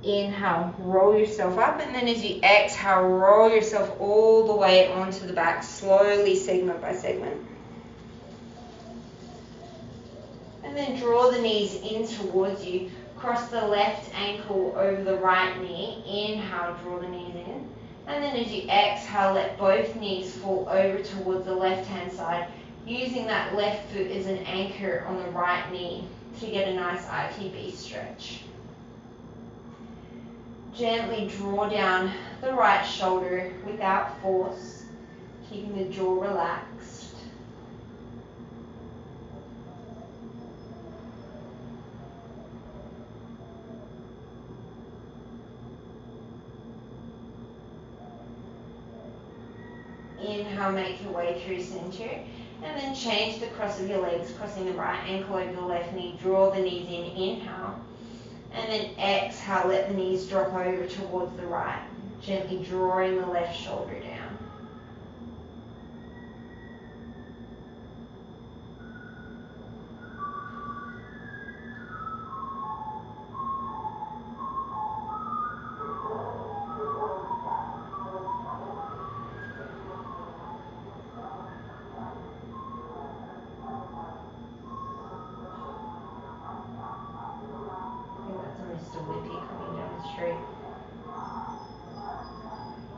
Inhale, roll yourself up, and then as you exhale, roll yourself all the way onto the back, slowly, segment by segment. And then draw the knees in towards you. Cross the left ankle over the right knee. Inhale, draw the knees in. And then as you exhale, let both knees fall over towards the left-hand side, using that left foot as an anchor on the right knee to get a nice ITB stretch. Gently draw down the right shoulder without force, keeping the jaw relaxed. Inhale, make your way through center, and then change the cross of your legs, crossing the right ankle over the left knee. Draw the knees in, inhale, and then exhale, let the knees drop over towards the right, gently drawing the left shoulder down.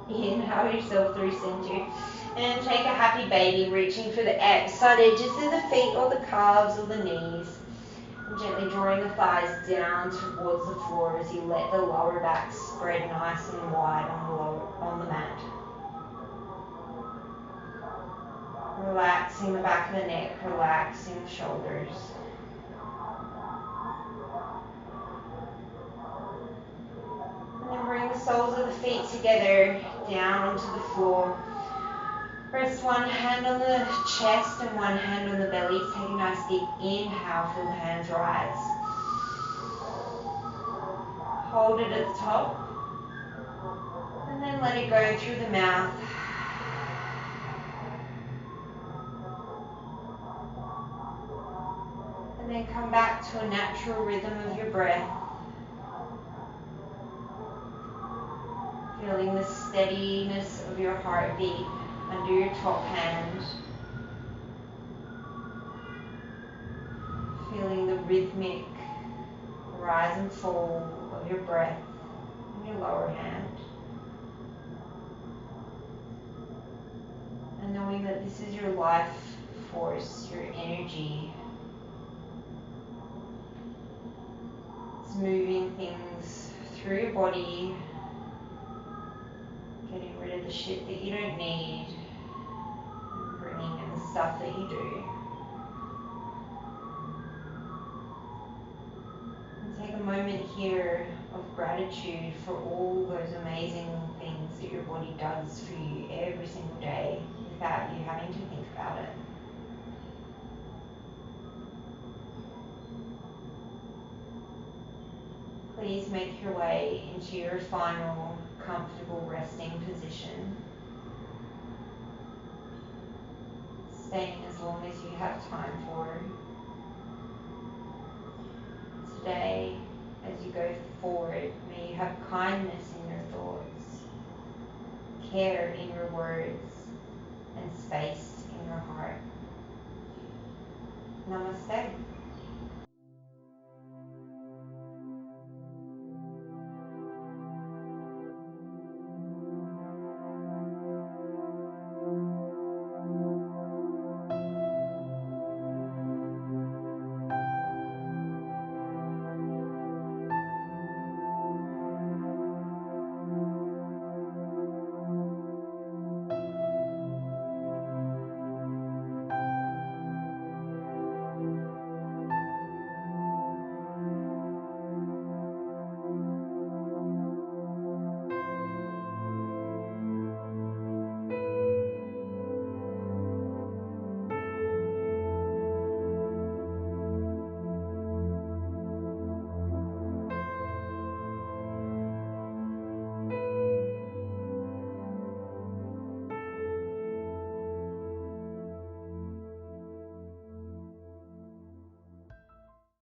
Inhale yourself through center. And take a happy baby, reaching for the outside edges of the feet or the calves or the knees. And gently drawing the thighs down towards the floor as you let the lower back spread nice and wide on the mat. Relaxing the back of the neck, relaxing the shoulders. And then bring the soles of the feet together, down onto the floor. Rest one hand on the chest and one hand on the belly. Take a nice deep inhale, feel the hands rise. Hold it at the top. And then let it go through the mouth. And then come back to a natural rhythm of your breath. Feeling the steadiness of your heartbeat under your top hand. Feeling the rhythmic rise and fall of your breath in your lower hand. And knowing that this is your life force, your energy. It's moving things through your body, getting rid of the shit that you don't need, and bringing in the stuff that you do. And take a moment here of gratitude for all those amazing things that your body does for you every single day without you having to think about it. Please make your way into your final comfortable resting position. Staying as long as you have time for. Today, as you go forward, may you have kindness in your thoughts, care in your words, and space in your heart. Namaste.